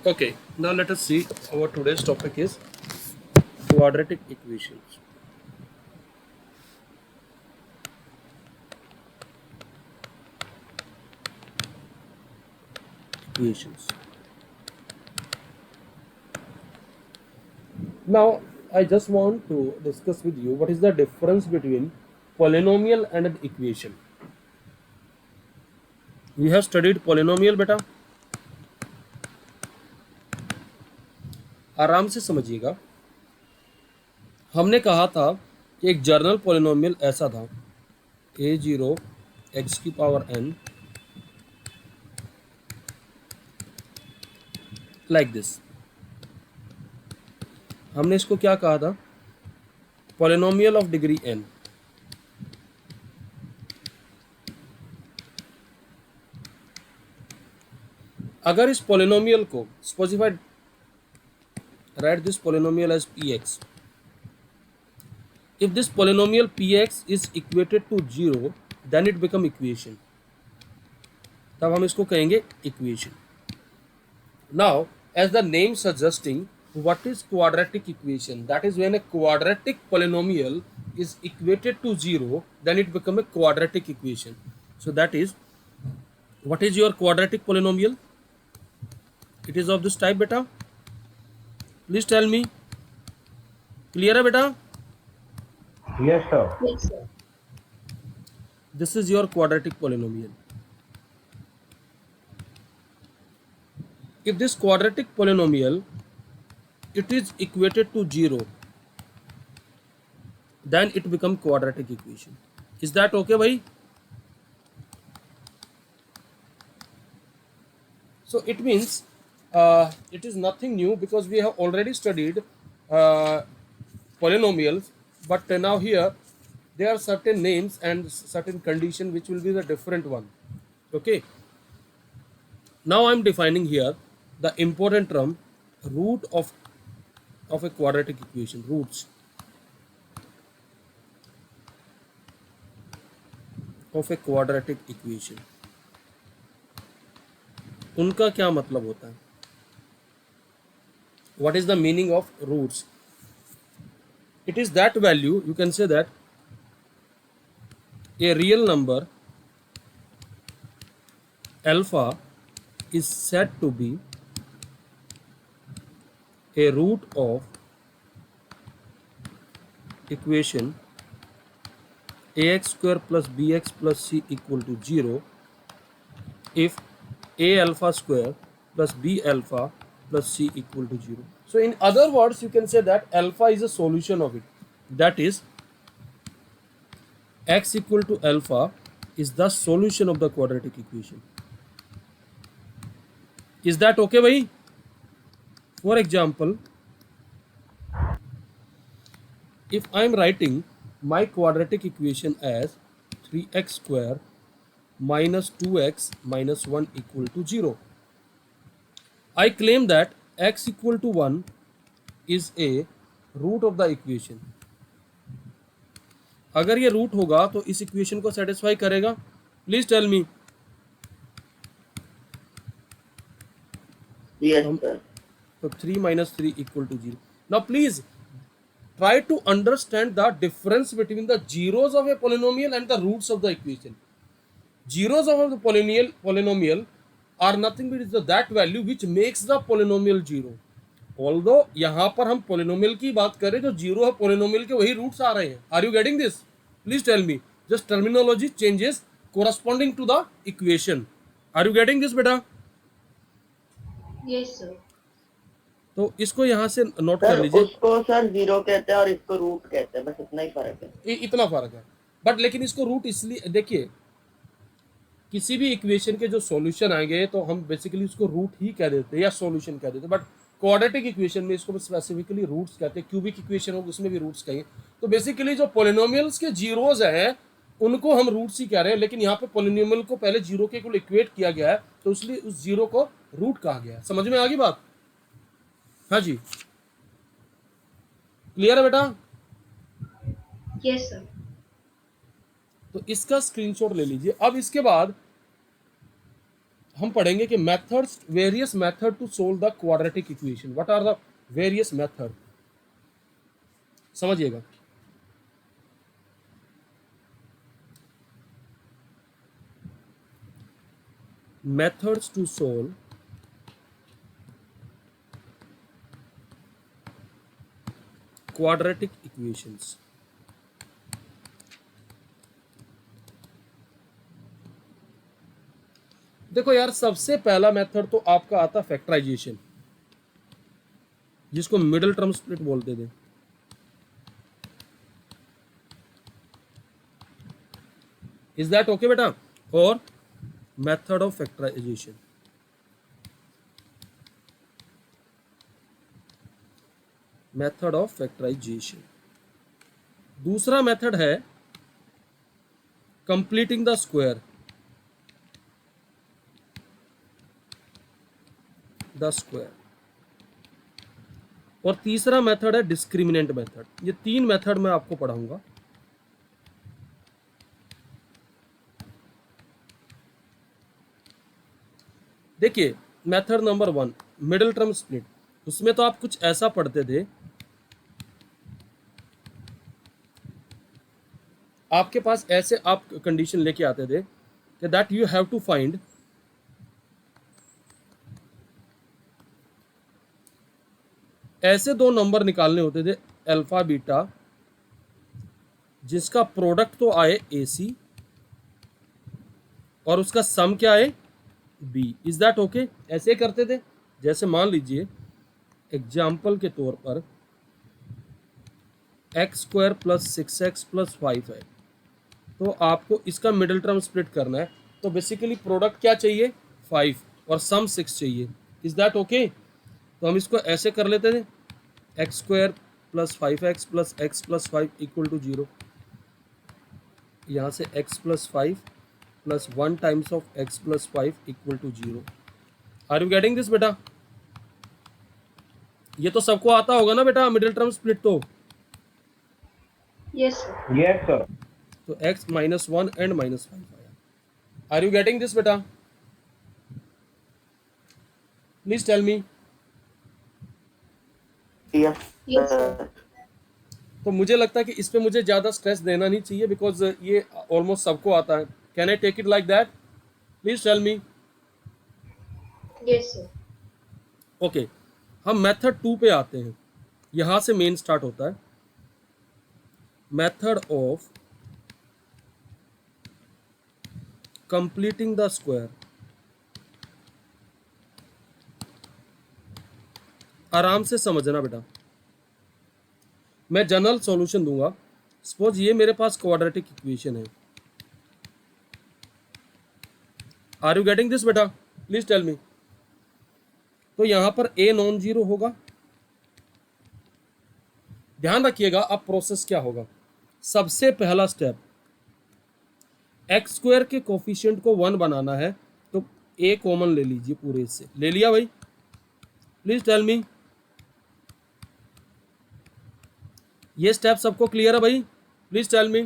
Okay, now let us see our today's topic is quadratic equations. Equations. Now, I just want to discuss with you what is the difference between polynomial and an equation. We have studied polynomial बेटा, आराम से समझिएगा। हमने कहा था कि एक journal polynomial ऐसा था a0 x की पावर n लाइक दिस। हमने इसको क्या कहा था? Polynomial of degree n। अगर इस पोलिनोमियल को specified write this polynomial as px. If this polynomial px is equated to 0, then it become equation. तब हम इसको कहेंगे equation. Now, as the name suggesting, what is quadratic equation? That is when a quadratic polynomial is equated to 0, then it become a quadratic equation. So that is, what is your quadratic polynomial? It is of this type, beta. Please tell me. Clear है बेटा? Yes, sir. Yes, sir. This is your quadratic polynomial. If this quadratic polynomial it is equated to 0, then it become quadratic equation. Is that okay, bhai? So it means it is nothing new because we have already studied polynomials, but now here there are certain names and certain condition which will be the different one. Okay. Now I am defining here the important term root of a quadratic equation. Roots of a quadratic equation. उनका क्या मतलब होता है? What is the meaning of roots? It is that value, you can say that a real number alpha is said to be a root of equation ax square plus bx plus c equal to 0 if a alpha square plus b alpha plus c equal to 0. So in other words, you can say that alpha is a solution of it. That is, x equal to alpha is the solution of the quadratic equation. Is that okay, bhai? For example, if I am writing my quadratic equation as 3x square minus 2x minus 1 equal to 0, I claim that x equal to 1 is a root of the equation. अगर ये root होगा तो इस equation को satisfy करेगा? Please tell me. Yes, sir. So 3 minus 3 equal to 0. Now please try to understand the difference between the zeros of a polynomial and the roots of the equation. Zeros of the polynomial are nothing but that value which makes the polynomial zero. Although यहाँ पर हम polynomial की बात करें, जो zero है polynomial के वही roots आ रहे हैं. Are you getting this? Please tell me. Just terminology changes corresponding to the equation. Are you getting this, बेटा? Yes, sir. तो इसको यहाँ से नोट कर सर लीजिए. उसको सर जीरो कहते हैं और इसको रूट कहते हैं, बस इतना ही फर्क है. इतना फर्क है. बट लेकिन इसको रूट इसलिए देखिए, किसी भी इक्वेशन के जो सॉल्यूशन आएंगे तो हम बेसिकली उसको रूट ही कह देते हैं या सॉल्यूशन कह देते हैं. बट क्वाड्रेटिक इक्वेशन में इसको स्पेसिफिकली रूट्स कहते हैं. क्यूबिक इक्वेशन होगा उसमें भी रूट्स कहेंगे. तो बेसिकली जो पोलिनोमियल्स के जीरोज हैं उनको हम रूट्स ही कह रहे हैं, लेकिन यहाँ पे पोलिनोमियल को पहले जीरो के कुल इक्वेट किया गया है तो इसलिए उस जीरो को रूट कहा गया है. समझ में आ गई बात? हाँ जी, क्लियर है बेटा? Yes, sir. तो इसका स्क्रीनशॉट ले लीजिए. अब इसके बाद हम पढ़ेंगे कि methods, various method to solve the quadratic equation. What are the various method, समझिएगा। Methods to solve quadratic equations. देखो यार, सबसे पहला मेथड तो आपका आता फैक्टराइजेशन, जिसको मिडिल टर्म स्प्लिट बोलते थे। इज दैट ओके बेटा? और method of factorization, method of factorization. दूसरा मेथड है completing the square, the square. और तीसरा मेथड है डिस्क्रिमिनेंट मेथड। ये तीन मेथड मैं आपको पढ़ाऊंगा। देखिए, method number 1 middle term split, उसमें तो आप कुछ ऐसा पढ़ते थे, आपके पास ऐसे आप कंडीशन लेके आते थे कि that you have to find ऐसे दो नंबर निकालने होते थे अल्फा बीटा, जिसका प्रोडक्ट तो आए AC और उसका सम क्या आए B। Is that okay? ऐसे करते थे। जैसे मान लीजिए एग्जाम्पल के तौर पर x² + 6x + 5 है, तो आपको इसका मिडिल टर्म स्प्लिट करना है। तो बेसिकली प्रोडक्ट क्या चाहिए? 5 और सम 6 चाहिए। Is that okay? तो हम इसको ऐसे कर लेते थे, x² + 5x + x + 5 = 0। यहाँ से x + 5 + 1 times of x + 5 = 0। Are you getting this बेटा? ये तो सबको आता होगा ना बेटा, मिडिल टर्म स्प्लिट तो। Yes, sir. Yes, sir. तो x - 1 and -5 आया। आर यू गेटिंग दिस बेटा? Please tell me. Yes, Yes, sir. sir. तो मुझे लगता है कि इस पे मुझे ज़्यादा स्ट्रेस देना नहीं चाहिए, बिकॉज ये ऑलमोस्ट सबको आता है। Can I take it like that? Please tell me. Yes, sir. Okay, हम मेथड 2 पे आते हैं। यहाँ से मेन स्टार्ट होता है, method of completing the square. आराम से समझना बेटा, मैं जनरल सॉल्यूशन दूंगा। सपोज ये मेरे पास क्वाड्रेटिक इक्वेशन है। आर यू गेटिंग दिस बेटा? Please tell me. तो यहां पर a नॉन जीरो होगा। ध्यान रखिएगा अब प्रोसेस क्या होगा। सबसे पहला स्टेप, x² के कोफिशिएंट को 1 बनाना है, तो a कॉमन ले लीजिए पूरे से। ले लिया भाई? Please tell me. ये स्टेप सबको क्लियर है भाई? Please tell me.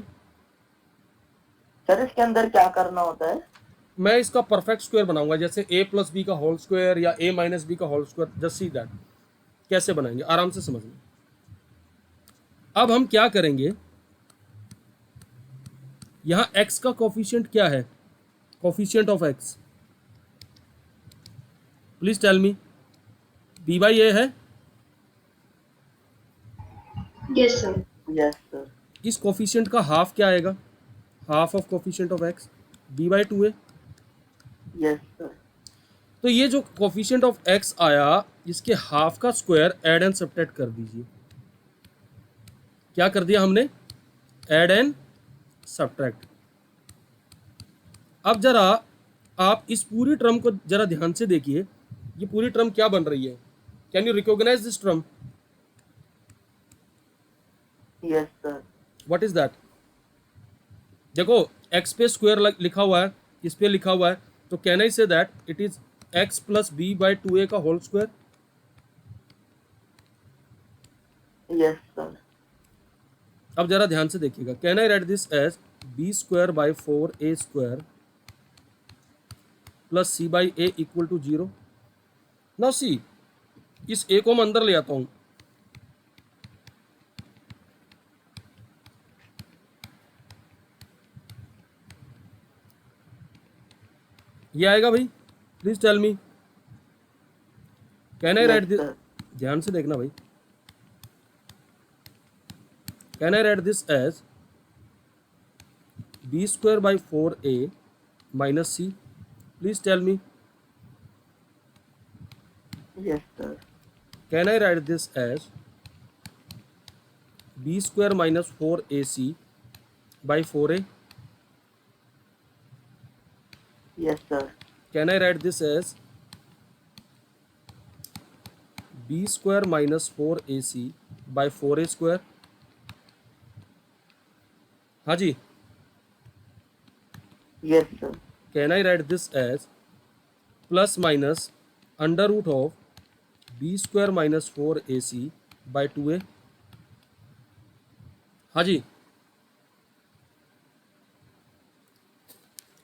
सर इसके अंदर क्या करना होता है? मैं इसका परफेक्ट स्क्वायर बनाऊंगा, जैसे a + b का होल स्क्वायर या a - b का whole square. Just see that कैसे बनाएंगे, आराम से समझना। अब हम क्या करेंगे, यहां x का कोफिशिएंट क्या है? Coefficient of x, please tell me. b/a है। Yes, sir. Yes, sir. इस कोफिशिएंट का हाफ क्या आएगा? Half of coefficient of x, b/2 है। Yes, sir. तो ये जो कोफिशिएंट ऑफ x आया, इसके हाफ का स्क्वायर ऐड एंड सब्ट्रैक्ट कर दीजिए। क्या कर दिया हमने? Add and subtract. अब जरा आप इस पूरी टर्म को जरा ध्यान से देखिए, ये पूरी टर्म क्या बन रही है? Can you recognise this term? Yes, sir. What is that? देखो x पे स्क्वायर लिखा हुआ है, इस पे लिखा हुआ है, तो can I say that it is x + b/2a का होल स्क्वायर। Yes, sir. अब जरा ध्यान से देखिएगा, can I write this as b² / 4a² plus c by a equal to 0। Now see, इस ए को मैं अंदर ले आता हूं, ये आएगा भाई। Please tell me, can I write Yes, this, sir. ध्यान से देखना भाई, can I write this as b square by 4a minus c? Please tell me, Yes, sir. Can I write this as b square minus 4ac by 4a? Yes, sir. Can I write this as b square minus 4ac by 4a square? हाँ जी। Yes, sir. Can I write this as plus minus under root of b square minus 4ac by 2a? हाँ जी,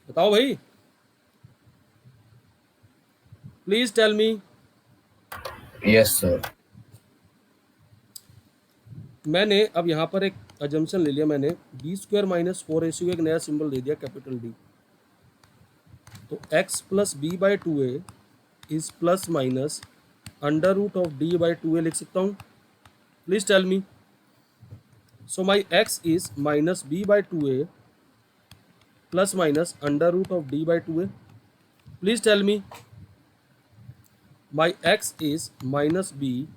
बताओ भाई, please tell me. Yes, sir. मैंने अब यहाँ पर एक अजम्पशन ले लिया, मैंने बी स्क्वायर माइनस 4ac को एक नया सिंबल दे दिया, कैपिटल डी। तो x plus b by 2a is plus minus under root of D by 2a लिख सकता हूँ? Please tell me. So my x is minus b by 2a plus minus under root of D by 2a? Please tell me. My x is minus B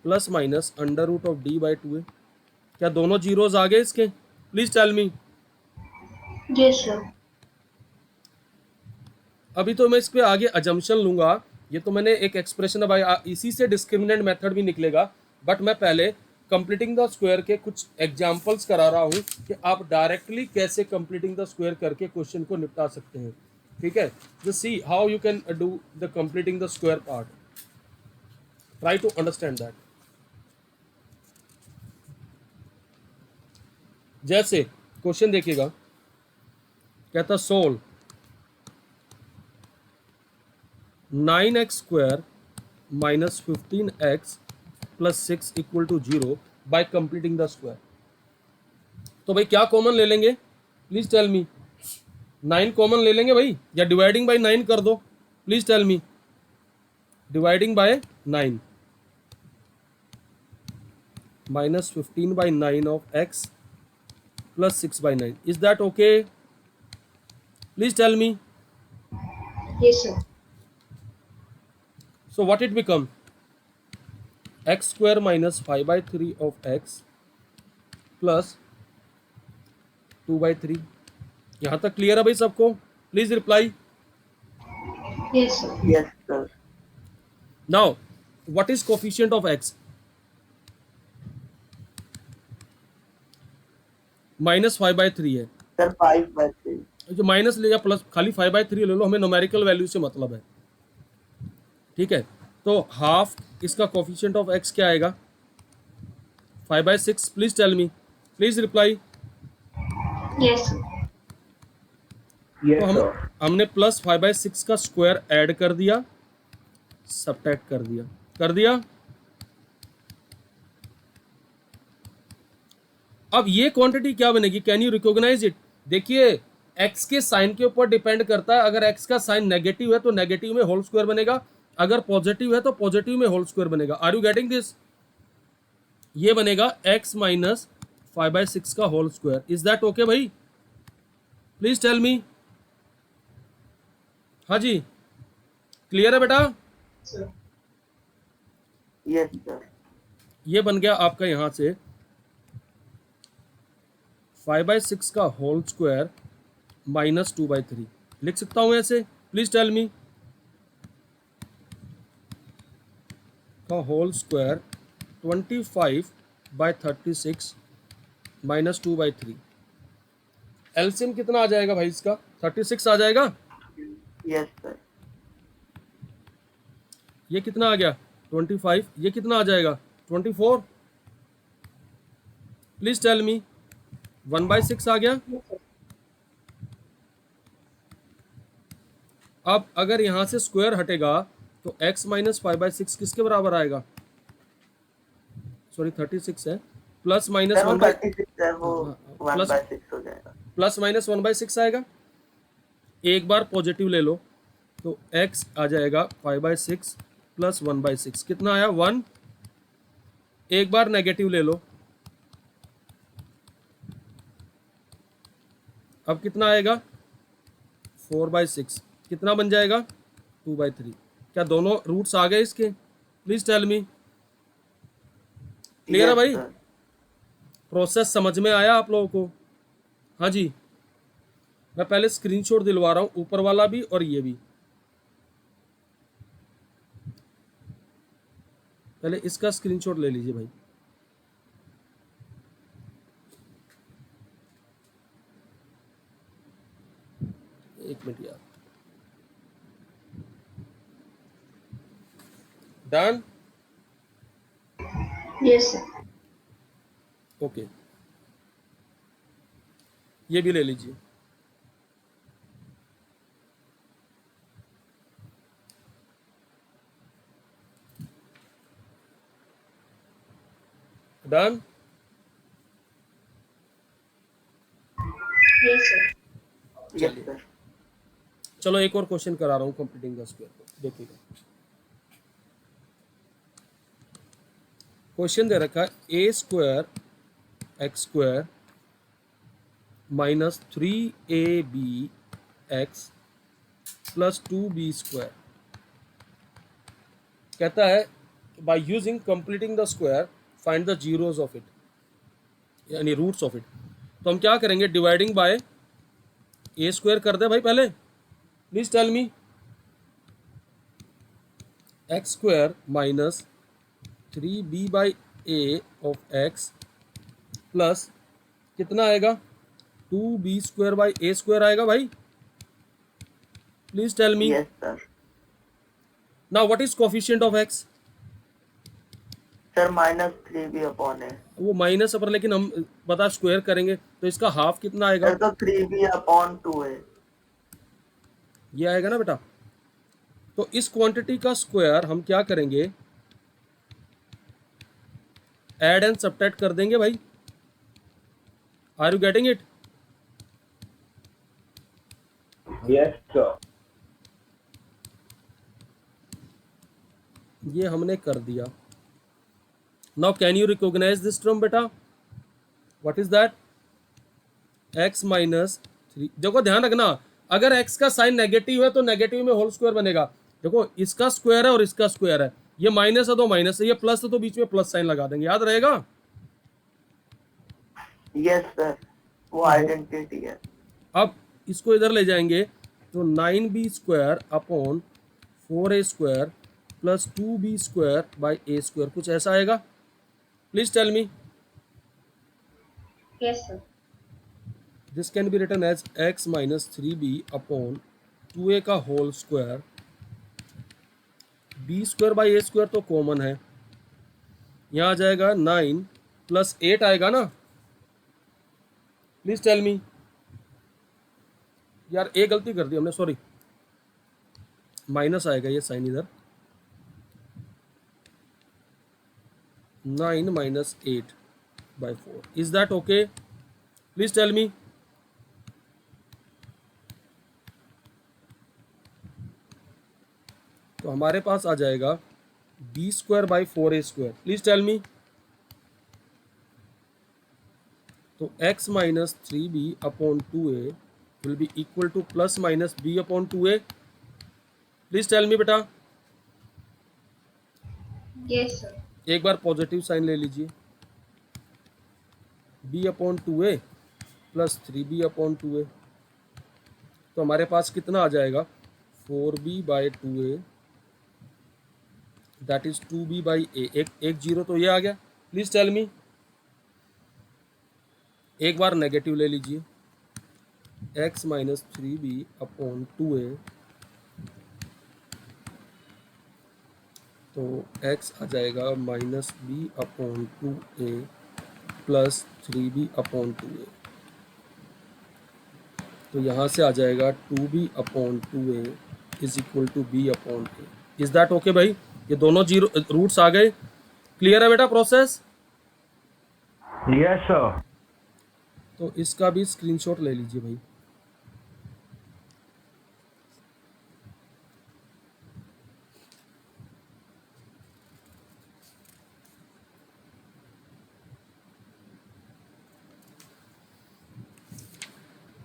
plus minus under root of D by 2a? क्या दोनों zeros आ गए इसके? Please tell me. Yes, sir. अभी तो मैं इस पे आगे अजम्पशन लूंगा, ये तो मैंने एक एक्सप्रेशन, अब इसी से डिस्क्रिमिनेंट मेथड भी निकलेगा, बट मैं पहले कंप्लीटिंग द स्क्वायर के कुछ एग्जांपल्स करा रहा हूँ कि आप डायरेक्टली कैसे कंप्लीटिंग द स्क्वायर करके क्वेश्चन को निपटा सकते हैं। ठीक है, just see how you can do the completing the square part, try to understand that. जैसे क्वेश्चन देखिएगा, कहता solve 9x square minus 15x plus 6 equal to 0 by completing the square. तो भाई क्या कॉमन ले लेंगे? Please tell me. 9 कॉमन ले लेंगे भाई, या डिवाइडिंग बाय 9 कर दो? Please tell me. Dividing by 9, minus 15 by 9 of x plus 6 by 9, is that okay? Please tell me. Yes, sir. So what it become? X square minus 5 by 3 of x plus 2 by 3। यहाँ तक clear है भाई सबको? Please reply. Yes, sir. Yes, sir. Now what is coefficient of x? Minus 5 by 3 है, Sir, 5/3. जो minus ले या plus, खाली 5 by 3 ले लो, हमें न्यूमेरिकल वैल्यू से मतलब है। ठीक है, तो हाफ इसका कोफिशिएंट ऑफ x क्या आएगा? 5/6। Please tell me, please reply. Yes, sir. Yes, तो sir. हमने प्लस 5/6 का स्क्वायर ऐड कर दिया, सब्ट्रैक्ट कर दिया। अब ये क्वांटिटी क्या बनेगी? Can you recognise it? देखिए, x के साइन के ऊपर डिपेंड करता है। अगर x का साइन नेगेटिव है तो नेगेटिव में होल स्क्वायर बनेगा, अगर पॉजिटिव है तो पॉजिटिव में होल स्क्वायर बनेगा। Are you getting this? ये बनेगा x माइनस 5/6 का whole square. Is that okay भाई? Please tell me. हाँ जी, क्लियर है बेटा? Sir. Yes, sir. ये बन गया आपका यहां से 5/6 का होल स्क्वायर माइनस 2/3 लिख सकता हूं ऐसे? Please tell me. का होल स्क्वायर 25/36 माइनस 2/3। एलसीएम कितना आ जाएगा भाई इसका? 36 आ जाएगा। Yes, sir. ये कितना आ गया? 25। ये कितना आ जाएगा? 24। Please tell me. 1/6 आ गया। Yes, sir. अब अगर यहाँ से स्क्वायर हटेगा तो x माइनस 5/6 किसके बराबर आएगा? सॉरी 36 है, प्लस माइनस सर वो 1/, 36 है, वो प्लस 1/6 हो जाएगा। प्लस माइनस 1/6 आएगा। एक बार पॉजिटिव ले लो तो x आ जाएगा 5/6 प्लस 1/6, कितना आया 1। एक बार नेगेटिव ले लो, अब कितना आएगा 4/6, कितना बन जाएगा 2/3। क्या दोनों रूट्स आ गए इसके? Please tell me. क्लियर है Yes, भाई? sir. प्रोसेस समझ में आया आप लोगों को? हाँ जी, मैं पहले स्क्रीनशॉट दिलवा रहा हूं, ऊपर वाला भी और ये भी। पहले इसका स्क्रीनशॉट ले लीजिए भाई। एक मिनट यार, डन। Yes, sir. ओके, ये भी ले लीजिए। Done. Yes, sir. Yes, sir. चलो एक और क्वेश्चन करा रहा हूं कंप्लीटिंग द स्क्वायर को, देखिएगा। क्वेश्चन दे रखा है a² x² minus 3ab x plus 2b²। कहता है by using completing the square find the zeros of it, यानी रूट्स ऑफ इट। तो हम क्या करेंगे, डिवाइडिंग बाय a² कर दे भाई पहले। Please tell me. x² minus 3b/a of x plus कितना आएगा 2b²/a² आएगा भाई। Please tell me. Yes, sir. Now what is coefficient of x? Sir -3b upon है। वो माइनस पर, लेकिन हम बता स्क्वायर करेंगे तो इसका हाफ कितना आएगा? सर तो 3b अपॉन 2 है। ये आएगा ना बेटा। तो इस क्वांटिटी का स्क्वायर हम क्या करेंगे, ऐड एंड सब्ट्रैक्ट कर देंगे भाई। Are you getting it? Yes, sir. ये हमने कर दिया। Now can you recognise this term बेटा? What is that? x minus 3। देखो ध्यान रखना, अगर x का साइन नेगेटिव है तो नेगेटिव में होल स्क्वायर बनेगा। देखो इसका स्क्वायर है और इसका स्क्वायर है, ये माइनस है तो माइनस है, ये प्लस है तो बीच में प्लस साइन लगा देंगे, याद रहेगा। यस सर, वो आइडेंटिटी है। अब इसको इधर ले जाएंगे तो 9b² upon 4a² plus 2b²/a², कुछ ऐसा आएगा। Please tell me. Yes, sir. This can be written as x minus 3b upon 2a का होल स्क्वायर, b²/a² तो कॉमन है, यहाँ आ जाएगा 9 प्लस 8 आएगा ना। Please tell me. यार एक गलती कर दी हमने, सॉरी, माइनस आएगा ये साइन इधर। 9 minus 8/4, is that okay? Please tell me. तो हमारे पास आ जाएगा b²/4a²। प्लीज टेल मी। तो x minus 3b upon 2a will be equal to plus minus b upon 2a। Please tell me बेटा। Yes, sir. एक बार पॉजिटिव साइन ले लीजिए, b upon 2a plus 3b upon 2a। तो हमारे पास कितना आ जाएगा 4b/2a दैट इज 2b/a। एक zero तो ये आ गया। Please tell me. एक बार नेगेटिव ले लीजिए, x minus 3b upon 2a, तो x आ जाएगा minus b upon 2a plus 3b upon 2a। तो यहाँ से आ जाएगा 2b अपॉन 2a is equal to b upon के। इज दैट ओके भाई? ये दोनों जीरो रूट्स आ गए। क्लियर है बेटा प्रोसेस? Yes, sir. तो इसका भी स्क्रीनशॉट ले लीजिए भाई।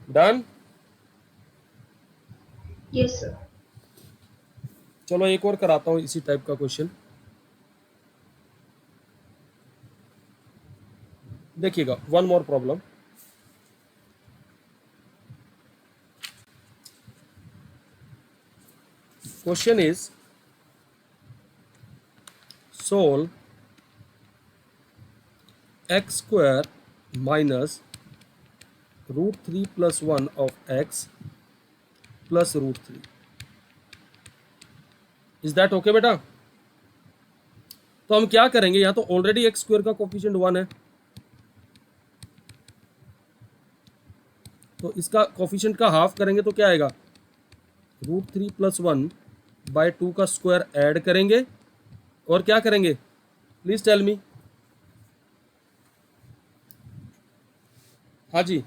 डन? Yes, sir. चलो एक और कराता हूं इसी टाइप का क्वेश्चन। देखिएगा, one more problem. Question is solve x square minus root 3 plus 1 of x plus root 3. Is that okay बेटा? तो हम क्या करेंगे, यहाँ तो ऑलरेडी एक्स स्क्वायर का कोफिशिएंट 1 है, तो इसका कोफिशिएंट का हाफ करेंगे तो क्या आएगा, रूट 3 प्लस 1 बाय 2 का स्क्वायर ऐड करेंगे और क्या करेंगे, प्लीज टेल मी। हाँ जी,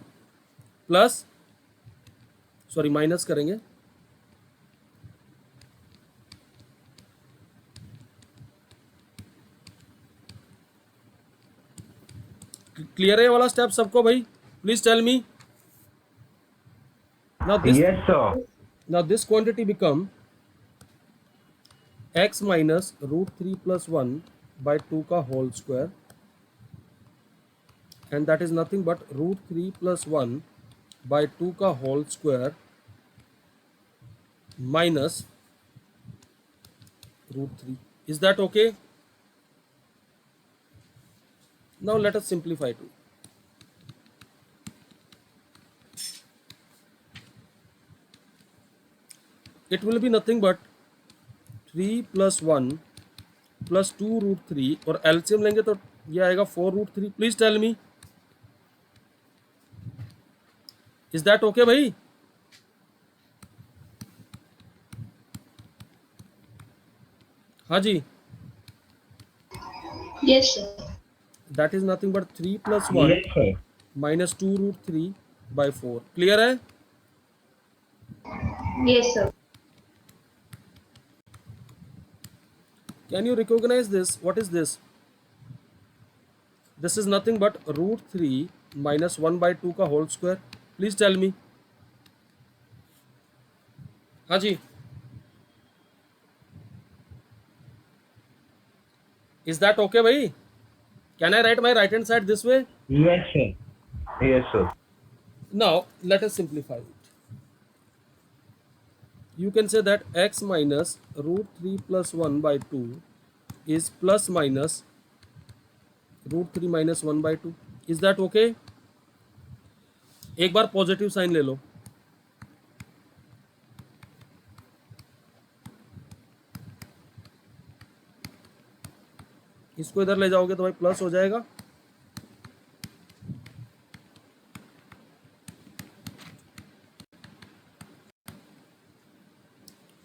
प्लस सॉरी माइनस करेंगे, क्लियर है वाला स्टेप सबको भाई? Please tell me. Now this Yes, sir. now this quantity become x minus root 3 plus 1 by 2 का whole square, and that is nothing but root 3 plus 1 by 2 का whole square minus root 3. Is that okay? Now let us simplify to. It will be nothing but 3 plus 1 plus 2 root 3 और LCM लेंगे तो ये आएगा 4 root 3. Please tell me, is that okay भाई? हाँ जी, Yes, sir. That is nothing but 3 plus 1 Yes, sir. minus 2 root 3 by 4. Clear है? Yes, sir. Can you recognize this? What is this? This is nothing but root 3 minus 1 by 2 का whole square. Please tell me. हाँ जी, is that okay भाई? Can I write my right hand side this way? Yes, sir. Yes, sir. Now let us simplify it. You can say that x minus root 3 plus 1 by 2 is plus minus root 3 minus 1 by 2. Is that okay? एक बार positive sign ले लो। इसको इधर ले जाओगे तो भाई plus हो जाएगा,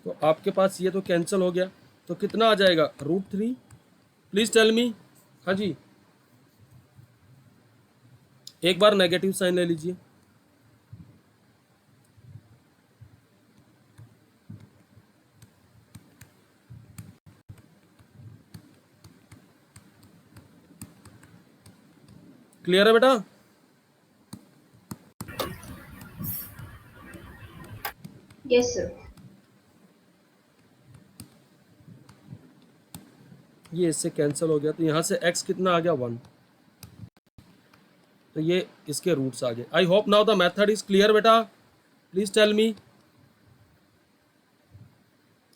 तो आपके पास ये तो कैंसिल हो गया, तो कितना आ जाएगा, रूट 3. Please tell me. हाँ जी, एक बार नेगेटिव साइन ले लीजिए। क्लियर है बेटा? Yes, sir. ये इससे कैंसिल हो गया, तो यहाँ से x कितना आ गया, 1, तो ये इसके रूट्स आ गए। I hope now the method is clear बेटा, प्लीज टेल मी।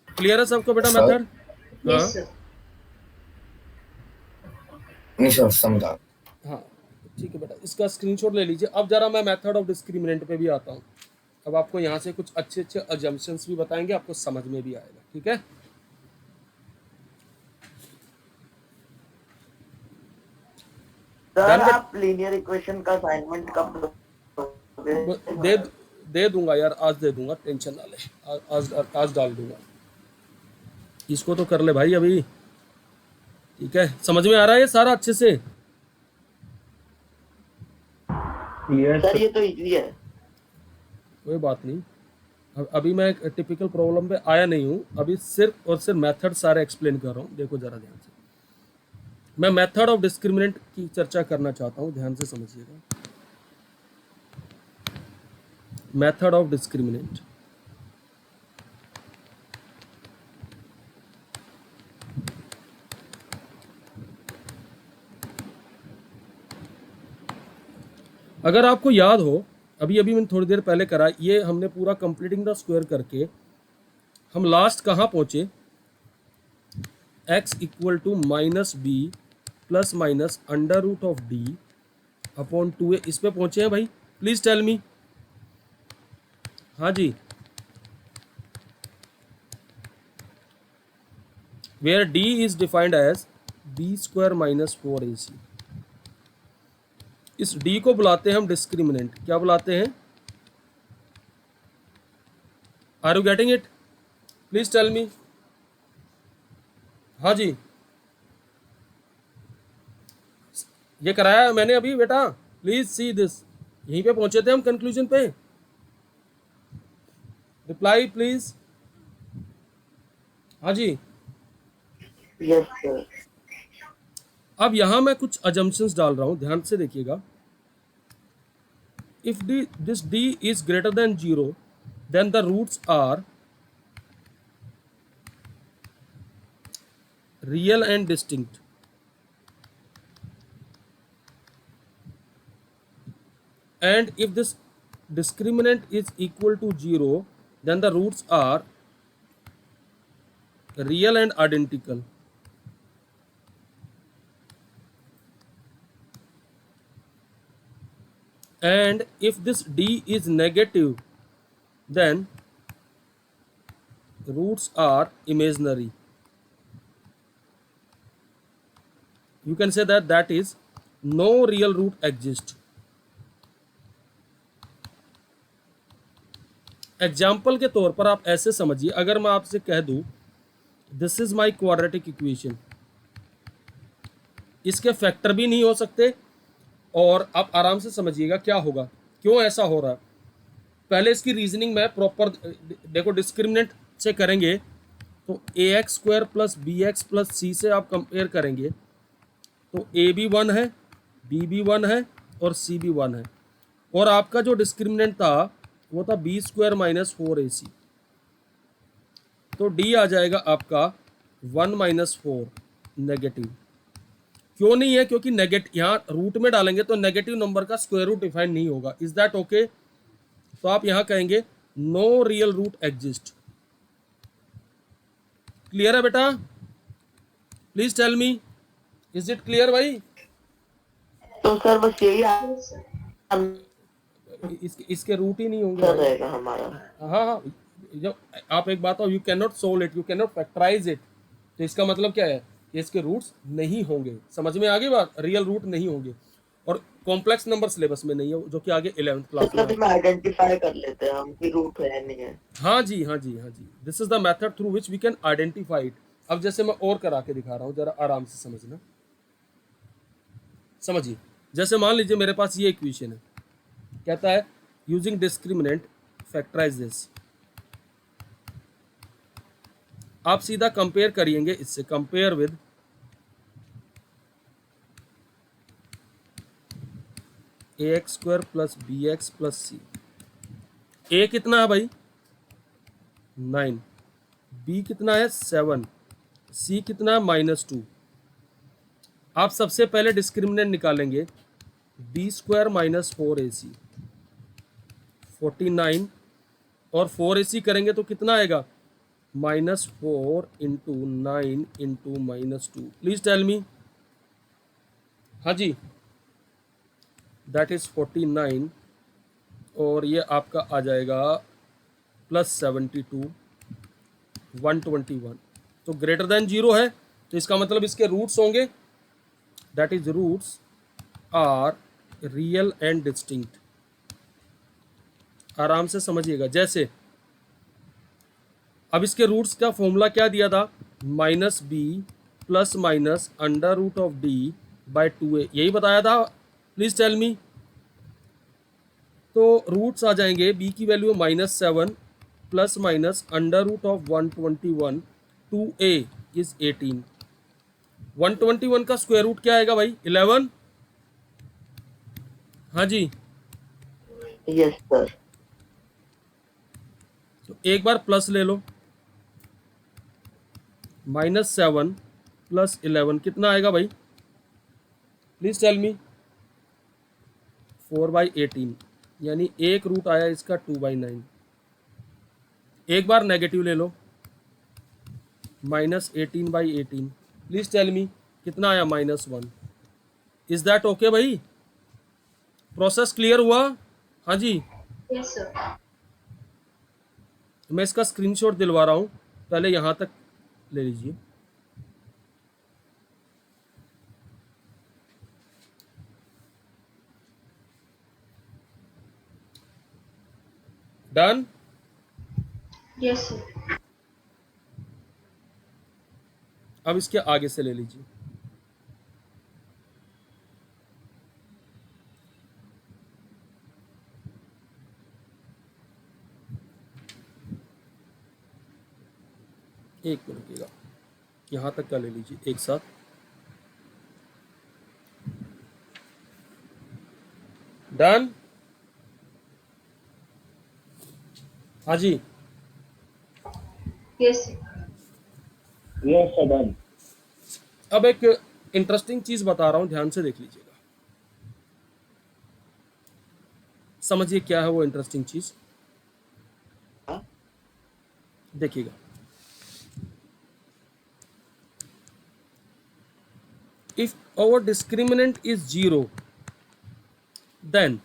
क्लियर है सबको बेटा मेथड? Yes, sir. नहीं सर समझा। हाँ ठीक है बेटा, इसका स्क्रीनशॉट ले लीजिए। अब जरा मैं मेथड ऑफ डिस्क्रिमिनेंट पे भी आता हूँ। अब आपको यहाँ से कुछ अच्छे अच्छे अजम्पशंस भी बताएंगे, आपको समझ में भी आएगा, ठीक है? सर Done, but- आप लीनियर इक्वेशन का असाइनमेंट कब दोगे? दे दूंगा यार, आज दे दूंगा, टेंशन ना ले, आज डाल दूंगा। इसको तो कर ले भाई अभी, ठीक है? समझ में आ रहा है ये सारा अच्छे से? Yes, sir sir. ये तो इजी है। कोई बात नहीं, अभी मैं एक टिपिकल प्रॉब्लम पे आया नहीं हूँ, अभी सिर्फ और सिर्फ मेथड सारे एक्सप्लेन कर रहा हूँ। देखो जरा ध्यान से, मैं मेथड ऑफ डिस्क्रिमिनेंट की चर्चा करना चाहता हूँ, ध्यान से समझिएगा। मेथड ऑफ डिस्क्रिमिनेंट, अगर आपको याद हो, अभी मैंने थोड़ी देर पहले करा, ये हमने पूरा कंप्लीटिंग द स्क्वायर करके हम लास्ट कहाँ पहुंचे? x equal to minus B plus minus under root of D upon 2a, इस पे पहुंचे हैं भाई? Please tell me. हाँ जी, where d is defined as b square minus 4ac। इस d को बुलाते हैं हम डिस्क्रिमिनेंट। क्या बुलाते हैं? Are you getting it? Please tell me. हाँ जी, ये कराया है मैंने अभी बेटा, प्लीज सी दिस। यहीं पे पहुंचे थे हम कंक्लूजन पे। Reply please. हाँ जी, यस सर। अब यहां मैं कुछ अजम्पशंस डाल रहा हूं, ध्यान से देखिएगा। If this d is greater than 0 then the roots are real and distinct. And if this discriminant is equal to 0, then the roots are real and identical. And if this d is negative, then roots are imaginary. You can say that is no real root exists. Example के तौर पर आप ऐसे समझिए, अगर मैं आपसे कह दूं this is my quadratic equation, इसके फैक्टर भी नहीं हो सकते, और आप आराम से समझिएगा क्या होगा, क्यों ऐसा हो रहा है। पहले इसकी रीजनिंग में प्रॉपर देखो, डिस्क्रिमिनेंट से करेंगे तो A X square plus B X plus C से आप कंपेयर करेंगे तो ए भी 1 है, बी भी 1 है और सी भी 1 है, और आपका जो डिस्क्रिमिनेंट था वो था बी स्क्वायर माइनस 4ac। तो डी आ जाएगा आपका 1 माइनस 4 नेगेटिव। क्यों नहीं है? क्योंकि नेगेटिव यहाँ रूट में डालेंगे तो नेगेटिव नंबर का स्क्वायर रूट डिफाइन नहीं होगा। Is that okay? तो आप यहाँ कहेंगे no real root exist. Clear है बेटा? Please tell me, is it clear भाई? तो सर बस यही Yes, sir. इसके रूट ही नहीं होंगे आंसर भाई। रहेगा हमारा। हाँ हाँ, जब आप एक बात हो, you can not solve it, you can not factorise it, तो इसका मतलब क्या है कि इसके रूट्स नहीं होंगे। समझ में आ गई बात? रियल रूट नहीं होंगे, और कॉम्प्लेक्स नंबर सिलेबस में नहीं है, जो कि आगे 11th क्लास में मतलब में आइडेंटिफाई कर लेते हैं हम कि रूट है नहीं है। हाँ जी, हाँ जी, हाँ जी, this is the method through which we can identify it. अब जैसे मैं और करा के दिखा रहा हूँ, जरा आराम से समझना। समझिए, जैसे मान लीजिए मेरे पास ये इक्वेशन है, कहता है यूजिंग डिस्क्रिमिनेंट फैक्टराइज दिस। आप सीधा कंपेयर करिएंगे इससे, compare with A X square plus B X plus C. A कितना है भाई? 9, बी कितना है? 7, सी कितना है? -2। आप सबसे पहले डिस्क्रिमिनेंट निकालेंगे, बी स्क्वायर माइनस 4ac 49, और 4ac करेंगे तो कितना आएगा? -4 into 9 into -2। Please tell me. हाँ जी, दैट इज 49, और ये आपका आ जाएगा +72 121। तो ग्रेटर देन 0 है, तो इसका मतलब इसके रूट्स होंगे, that is roots are real and distinct. आराम से समझिएगा। जैसे अब इसके रूट्स का फॉर्मूला क्या दिया था, minus B plus minus under root of D by 2a, यही बताया था। Please tell me. तो रूट्स आ जाएंगे, b की value -7 plus minus under root of 121, 2a is 18। 121 का स्क्वायर रूट क्या आएगा भाई, 11। हाँ जी, यस सर। तो एक बार प्लस ले लो, -7 प्लस 11 कितना आएगा भाई, प्लीज टेल मी। 4/18, यानी एक रूट आया इसका 2/9। एक बार नेगेटिव ले लो, -18/18, प्लीज टेल मी कितना आया, -1। इज दैट ओके भाई, प्रोसेस क्लियर हुआ। हाँ जी, Yes, sir. मैं इसका स्क्रीनशॉट दिलवा रहा हूँ, पहले यहाँ तक ले लीजिए। डन। Yes, sir. अब इसके आगे से ले लीजिए। एक मिनट रुकिएगा, यहां तक का ले लीजिए एक साथ। डन। हाँ जी, Yes, sir. Yes, sir, done. अब एक इंटरेस्टिंग चीज बता रहा हूं, ध्यान से देख लीजिएगा, समझिए क्या है वो इंटरेस्टिंग चीज। हाँ? देखिएगा, if our discriminant is 0, then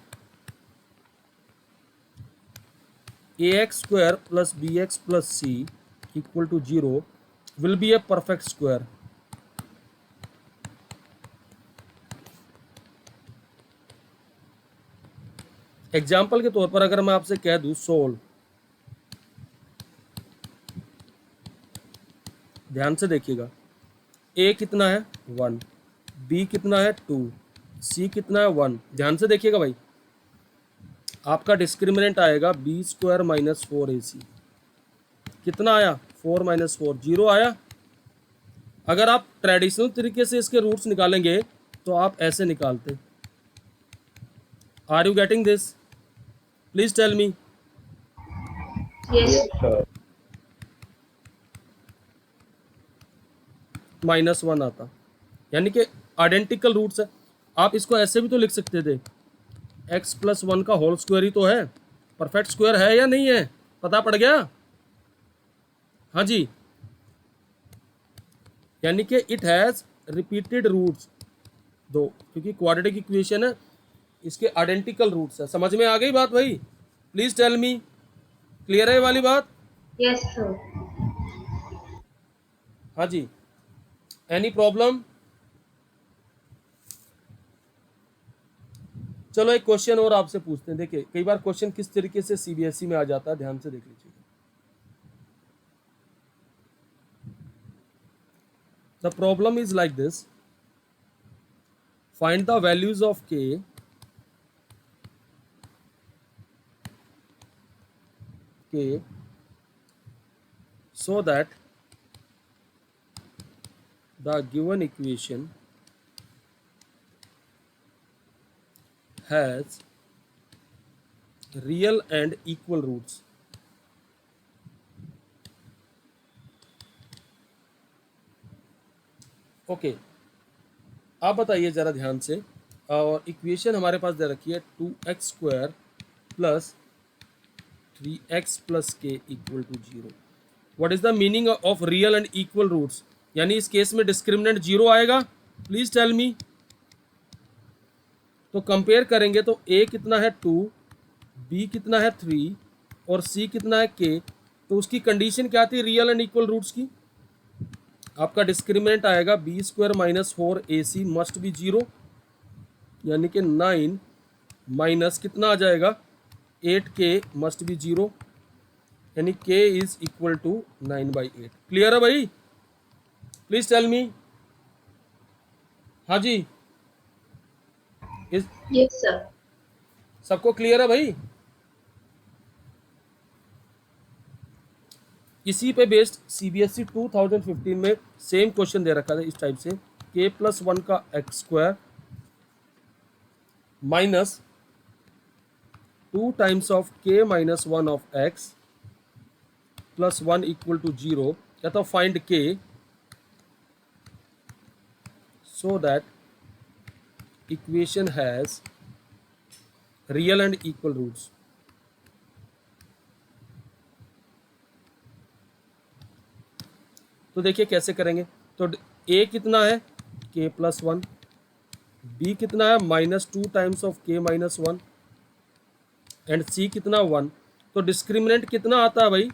ax square plus bx plus c equal to 0 will be a perfect square. Example के तौर पर अगर मैं आपसे कह दूं सोल्व, ध्यान से देखिएगा, a कितना है 1, b कितना है 2, c कितना है 1। ध्यान से देखिएगा भाई, आपका डिस्क्रिमिनेंट आएगा b स्क्वायर माइनस 4ac, कितना आया 4 माइनस 4, 0 आया। अगर आप ट्रेडिशनल तरीके से इसके रूट्स निकालेंगे तो आप ऐसे निकालते। Are you getting this, please tell me. Yes, Yes, sir. sir. -1 आता, यानी कि आइडेंटिकल रूट्स है। आप इसको ऐसे भी तो लिख सकते थे, x + 1 का होल स्क्वायर ही तो है, परफेक्ट स्क्वायर है या नहीं है, पता पड़ गया। हाँ जी, यानी कि इट हैज रिपीटेड रूट्स दो, क्योंकि क्वाड्रेटिक इक्वेशन है, इसके आइडेंटिकल रूट्स है। समझ में आ गई बात भाई, प्लीज टेल मी, क्लियर है ये वाली बात। Yes, sir. हाँ जी, एनी प्रॉब्लम। चलो एक क्वेश्चन और आपसे पूछते हैं। देखिए कई बार क्वेश्चन किस तरीके से सीबीएसई में आ जाता है, ध्यान से देख लीजिए। The problem is like this, find the values of k so that the given equation has real and equal roots. Okay, आप बताइए जरा ध्यान से, और इक्वेशन हमारे पास दे रखी है 2x² plus 3x plus k equal to 0। What is the meaning of real and equal roots, यानी इस केस में डिस्क्रिमिनेंट 0 आएगा, प्लीज टेल मी। तो कंपेयर करेंगे तो a कितना है 2, b कितना है 3 और c कितना है k, तो उसकी कंडीशन क्या थी रियल एंड इक्वल रूट्स की। आपका डिस्क्रिमिनेंट आएगा b² minus 4ac must be 0, यानी कि 9 माइनस कितना आ जाएगा 8k मस्ट बी 0, यानी k is equal to 9/8। Clear है भाई? Please tell me. हाँ जी, इस Yes, sir. सबको क्लियर है भाई? इसी पे बेस्ड सीबीएसई 2015 में सेम क्वेश्चन दे रखा था इस टाइप से, k+1 का x² minus 2 times of k-1 of x plus 1 equal to 0। कहता find k so that equation has real and equal roots। तो देखिए कैसे करेंगे। तो a कितना है k+1, b कितना है -2 times of k-1 and c कितना 1। तो डिस्क्रिमिनेंट कितना आता है भाई?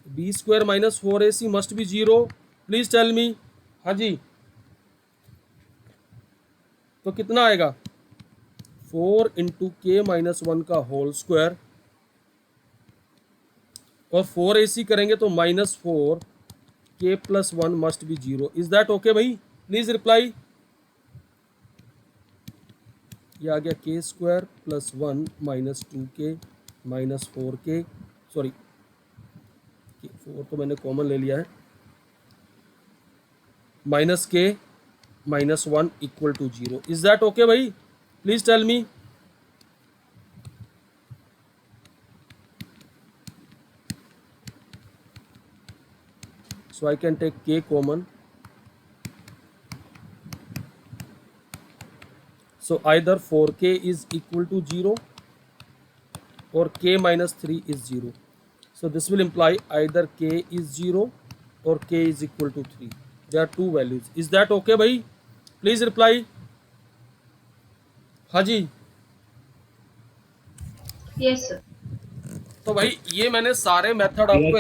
b² - 4ac must be 0। Please tell me. हाँ जी, तो कितना आएगा? 4 इंटू k-1 का होल स्क्वायर, और 4ac करेंगे तो -4 k+1 must be 0। Is that okay भाई? Please reply. ये आ गया k² + 1 -2k -4k, सॉरी 4 तो मैंने कॉमन ले लिया है, -k -1 equal to 0। Is that okay भाई? Please tell me. So I can take k common. So either 4k is equal to 0 or k - 3 is 0. So this will imply either k is 0 or k is equal to 3. There are two values. Is that okay भाई? Please reply. हाँ जी। Yes, sir. तो भाई ये मैंने सारे method आपको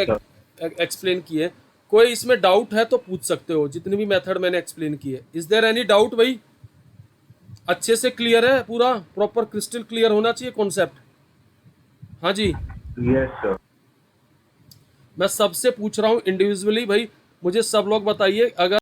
explain किए। कोई इसमें डाउट है तो पूछ सकते हो, जितने भी मेथड मैंने एक्सप्लेन किए। इज देयर एनी डाउट भाई? अच्छे से क्लियर है? पूरा प्रॉपर क्रिस्टल क्लियर होना चाहिए कॉन्सेप्ट। हाँ जी, यस सर। मैं सबसे पूछ रहा हूँ इंडिविजुअली भाई, मुझे सब लोग बताइए। अगर